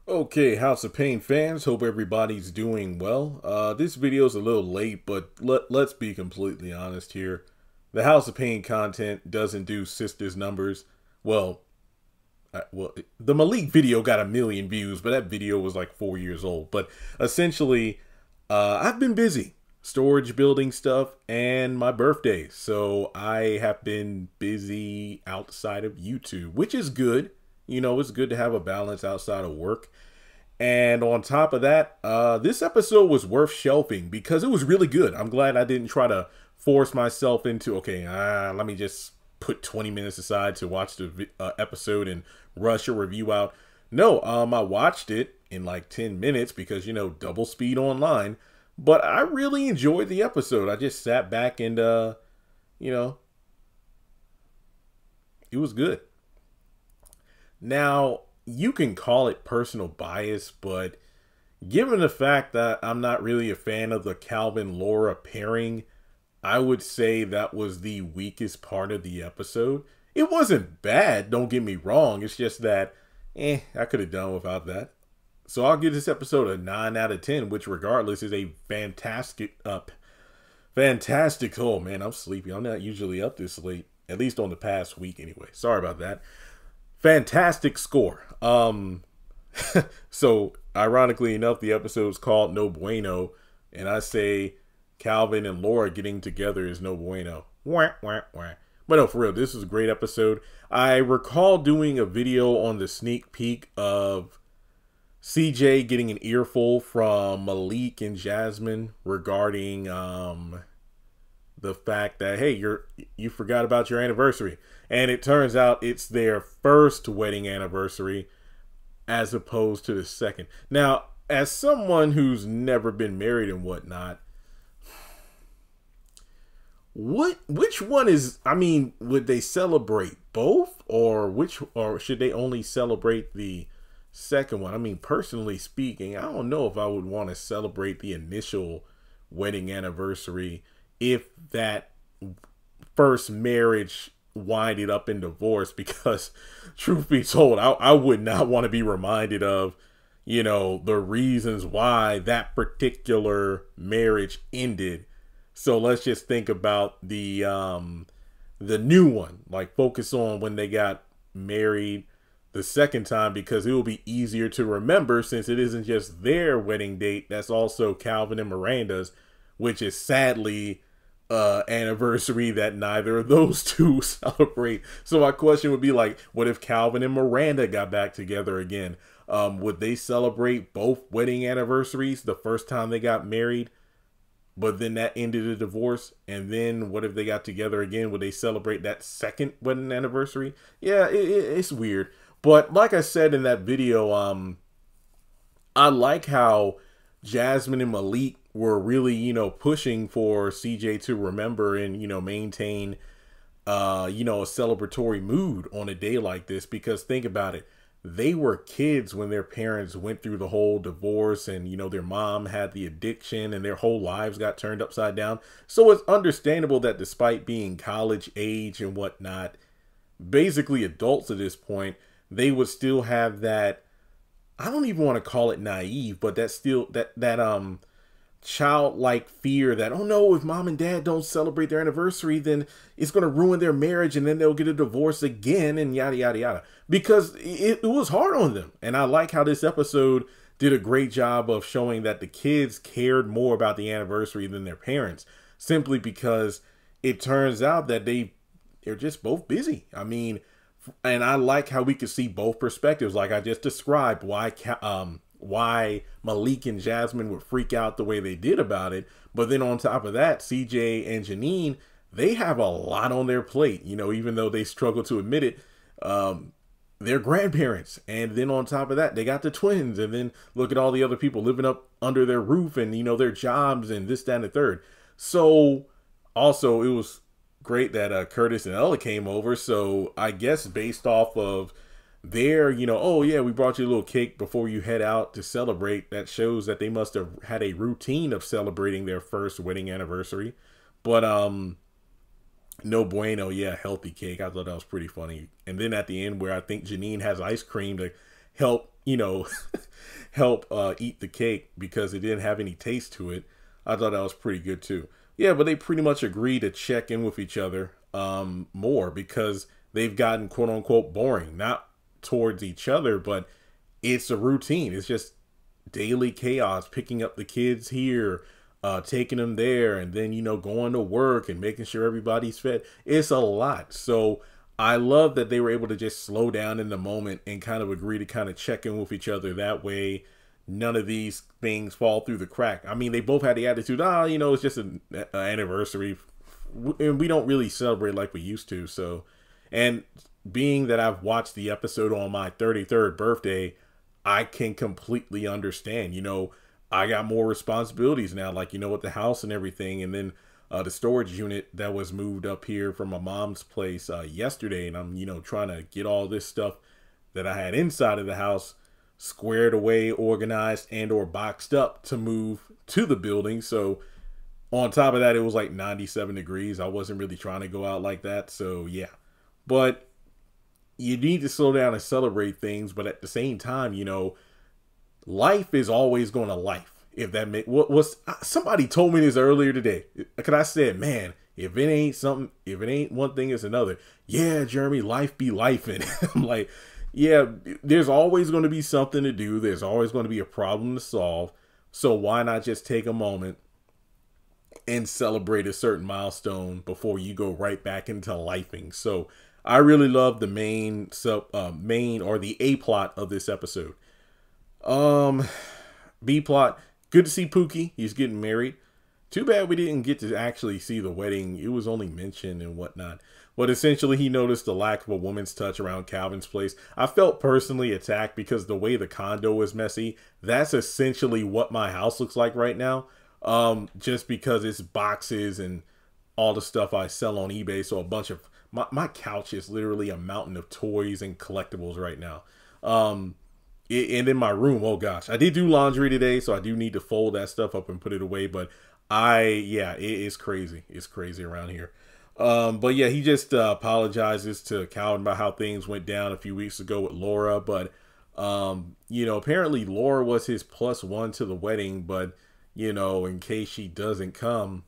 Okay, House of Payne fans, hope everybody's doing well. This video is a little late, but let's be completely honest here. The House of Payne content doesn't do sisters numbers. Well, the Malik video got 1 million views, but that video was like 4 years old. But essentially, I've been busy. Storage building stuff and my birthday. So I have been busy outside of YouTube, which is good. You know, it's good to have a balance outside of work. And on top of that, this episode was worth shelving because it was really good. I'm glad I didn't try to force myself into, okay, let me just put 20 minutes aside to watch the episode and rush a review out. No, I watched it in like 10 minutes because, you know, double speed online. But I really enjoyed the episode. I just sat back and, you know, it was good. Now, you can call it personal bias, but given the fact that I'm not really a fan of the Calvin-Laura pairing, I would say that was the weakest part of the episode. It wasn't bad, don't get me wrong. It's just that, I could have done without that. So I'll give this episode a 9 out of 10, which regardless is a fantastic, oh man, I'm sleepy. I'm not usually up this late, at least on the past week anyway. Sorry about that. Fantastic score. So ironically enough, the episode's called No Bueno, and I say Calvin and Laura getting together is no bueno. Wah, wah, wah. But no, for real, this was a great episode. I recall doing a video on the sneak peek of CJ getting an earful from Malik and Jasmine regarding the fact that, hey, you forgot about your anniversary. And it turns out it's their first wedding anniversary as opposed to the second. Now, as someone who's never been married and whatnot, which one is, I mean, would they celebrate both or should they only celebrate the second one? I mean, personally speaking, I don't know if I would want to celebrate the initial wedding anniversary if that first marriage winded up in divorce, because truth be told, I would not want to be reminded of, you know, the reasons why that particular marriage ended. So let's just think about the new one, like focus on when they got married the second time, because it will be easier to remember since it isn't just their wedding date. That's also Calvin and Miranda's, which is sadly anniversary that neither of those two celebrate. So my question would be like, what if Calvin and Miranda got back together again? Would they celebrate both wedding anniversaries the first time they got married, but then that ended a divorce? And then what if they got together again? Would they celebrate that second wedding anniversary? Yeah, it's weird. But like I said in that video, I like how Jasmine and Malik were really, you know, pushing for CJ to remember and, you know, maintain, you know, a celebratory mood on a day like this. Because think about it. They were kids when their parents went through the whole divorce and, you know, their mom had the addiction and their whole lives got turned upside down. So it's understandable that despite being college age and whatnot, basically adults at this point, they would still have that, I don't even want to call it naive, but that's still that childlike fear that, oh no, if mom and dad don't celebrate their anniversary, then it's going to ruin their marriage and then they'll get a divorce again and yada, yada, yada. Because it was hard on them. And I like how this episode did a great job of showing that the kids cared more about the anniversary than their parents, simply because it turns out that they're just both busy. I mean, and I like how we could see both perspectives, like I just described, why Malik and Jasmine would freak out the way they did about it. But then on top of that, CJ and Janine, they have a lot on their plate, you know, even though they struggle to admit it. They're grandparents. And then on top of that, they got the twins. And then look at all the other people living up under their roof and, you know, their jobs and this, that, and the third. So also it was great that Curtis and Ella came over. So I guess based off of their, you know, oh yeah, we brought you a little cake before you head out to celebrate, that shows that they must have had a routine of celebrating their first wedding anniversary. But no bueno, yeah, healthy cake. I thought that was pretty funny. And then at the end where I think Janine has ice cream to help, you know, help eat the cake because it didn't have any taste to it. I thought that was pretty good too. Yeah, but they pretty much agree to check in with each other more because they've gotten quote unquote boring, not towards each other, but it's a routine. It's just daily chaos, picking up the kids here, taking them there, and then, going to work and making sure everybody's fed. It's a lot. So I love that they were able to just slow down in the moment and kind of agree to kind of check in with each other. That way, none of these things fall through the crack. I mean, they both had the attitude, it's just an anniversary, and we don't really celebrate like we used to. So, and being that I've watched the episode on my 33rd birthday, I can completely understand. I got more responsibilities now, like, with the house and everything. And then the storage unit that was moved up here from my mom's place yesterday. And I'm, trying to get all this stuff that I had inside of the house squared away, organized, and or boxed up to move to the building. So on top of that, it was like 97 degrees. I wasn't really trying to go out like that. So yeah, but you need to slow down and celebrate things. But at the same time, life is always going to life. If that makes somebody told me this earlier today, because I said, man, if it ain't one thing, it's another. Yeah, Jeremy, life be lifing. I'm like, yeah, there's always going to be something to do. There's always going to be a problem to solve. So why not just take a moment and celebrate a certain milestone before you go right back into lifing? So I really love the main or the A plot of this episode. B plot. Good to see Pookie. He's getting married. Too bad we didn't get to actually see the wedding. It was only mentioned and whatnot. But essentially, he noticed the lack of a woman's touch around Calvin's place. I felt personally attacked because the way the condo is messy, that's essentially what my house looks like right now. Just because it's boxes and all the stuff I sell on eBay. So a bunch of my couch is literally a mountain of toys and collectibles right now. And in my room, oh gosh, I did do laundry today, so I do need to fold that stuff up and put it away. But it is crazy. It's crazy around here. But yeah, he just apologizes to Calvin about how things went down a few weeks ago with Laura. But, apparently Laura was his +1 to the wedding. But, in case she doesn't come,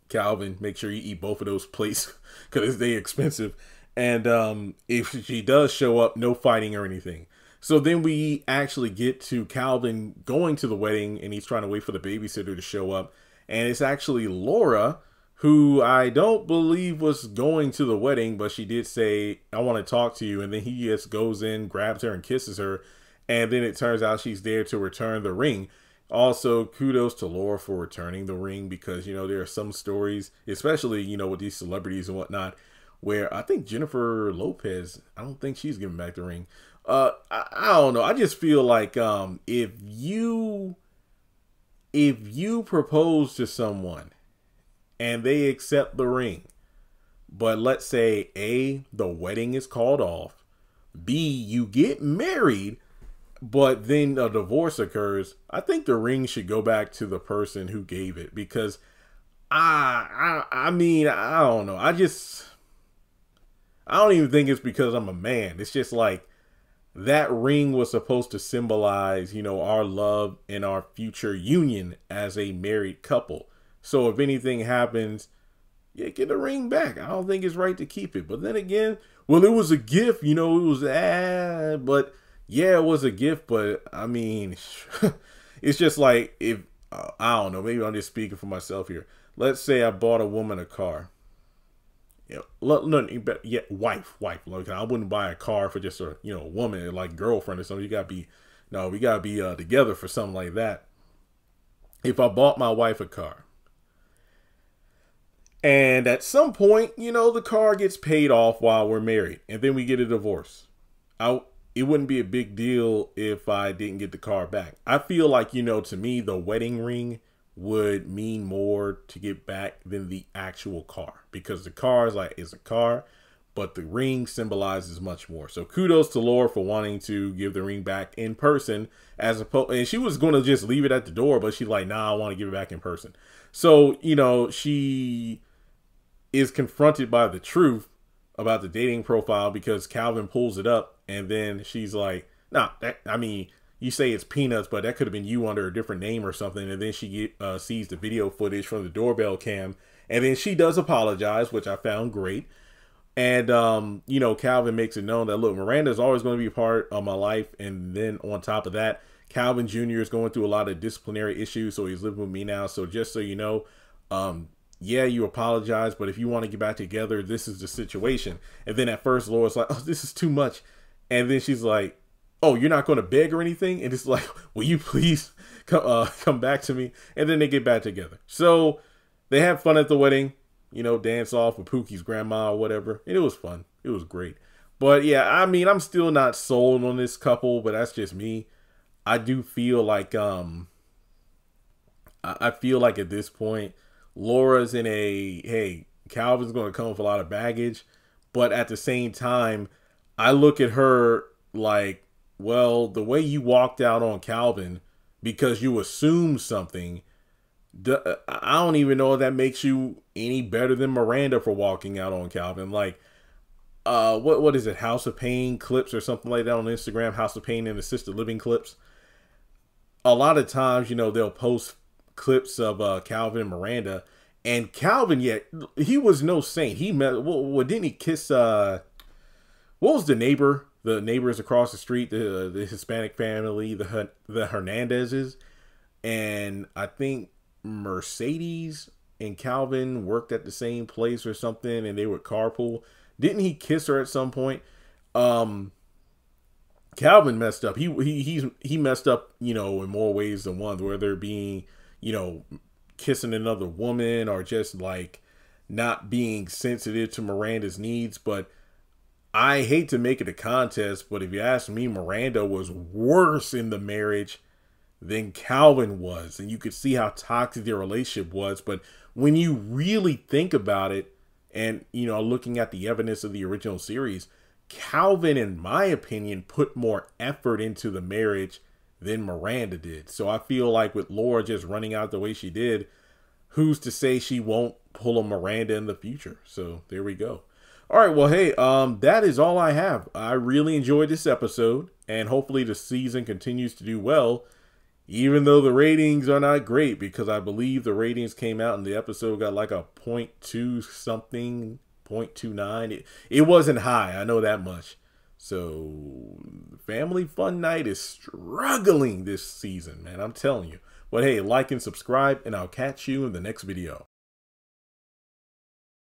Calvin, make sure you eat both of those plates because they're expensive. And if she does show up, no fighting or anything. So then we actually get to Calvin going to the wedding, and he's trying to wait for the babysitter to show up. And it's actually Laura, who I don't believe was going to the wedding, but she did say, I want to talk to you. And then he just goes in, grabs her, and kisses her. And then it turns out she's there to return the ring. Also, kudos to Laura for returning the ring because, there are some stories, especially, with these celebrities and whatnot, where I think Jennifer Lopez, I don't think she's giving back the ring. I don't know. I just feel like if you propose to someone and they accept the ring, but let's say A, the wedding is called off, B, you get married, but then a divorce occurs, I think the ring should go back to the person who gave it because I mean, I don't know. I don't even think it's because I'm a man. It's just like that ring was supposed to symbolize, our love and our future union as a married couple. So if anything happens, yeah, get the ring back. I don't think it's right to keep it. But then again, well, it was a gift, it was, but yeah, it was a gift. But I mean, it's just like if, I don't know, maybe I'm just speaking for myself here. Let's say I bought a woman a car. Wife. Like, I wouldn't buy a car for just a woman, like girlfriend or something. We gotta be together for something like that. If I bought my wife a car, and at some point, the car gets paid off while we're married, and then we get a divorce, it wouldn't be a big deal if I didn't get the car back. I feel like, to me, the wedding ring would mean more to get back than the actual car because the car is a car, but the ring symbolizes much more. So kudos to Laura for wanting to give the ring back in person as opposed, and she was going to just leave it at the door, but she's like, nah, I want to give it back in person. So, she is confronted by the truth about the dating profile because Calvin pulls it up and then she's like, nah, you say it's Peanuts, but that could have been you under a different name or something. And then she sees the video footage from the doorbell cam, and then she does apologize, which I found great. And, you know, Calvin makes it known that, look, Miranda is always going to be a part of my life. And then on top of that, Calvin Jr. is going through a lot of disciplinary issues. So he's living with me now. So just so you know, yeah, you apologize, but if you want to get back together, this is the situation. And then at first, Laura's like, oh, this is too much. And then she's like, oh, you're not going to beg or anything? And it's like, will you please come back to me? And then they get back together. So they have fun at the wedding. You know, dance off with Pookie's grandma or whatever. And it was fun. It was great. But yeah, I mean, I'm still not sold on this couple, but that's just me. I do feel like, I feel like at this point, Laura's in a, hey, Calvin's going to come with a lot of baggage. But at the same time, I look at her like, well, the way you walked out on Calvin because you assumed something, I don't even know if that makes you any better than Miranda for walking out on Calvin. Like, what is it? House of Payne clips or something like that on Instagram. House of Payne and assisted living clips. A lot of times, you know, they'll post clips of Calvin and Miranda, and Calvin, yet he was no saint. He met, well, didn't he kiss? What was the neighbor? The neighbors across the street, the Hispanic family, the Hernandezes, and I think Mercedes and Calvin worked at the same place or something, and they would carpool. Didn't he kiss her at some point? Calvin messed up. He messed up, you know, in more ways than one, whether it being, you know, kissing another woman or just like not being sensitive to Miranda's needs. But I hate to make it a contest, but if you ask me, Miranda was worse in the marriage than Calvin was. And you could see how toxic their relationship was. But when you really think about it, and, you know, looking at the evidence of the original series, Calvin, in my opinion, put more effort into the marriage than Miranda did. So I feel like with Laura just running out the way she did, who's to say she won't pull a Miranda in the future? So there we go. All right, well, hey, that is all I have. I really enjoyed this episode, and hopefully the season continues to do well, even though the ratings are not great, because I believe the ratings came out and the episode got like a 0.2 something, 0.29. It wasn't high, I know that much. So Family Fun Night is struggling this season, man, I'm telling you. But hey, like and subscribe, and I'll catch you in the next video.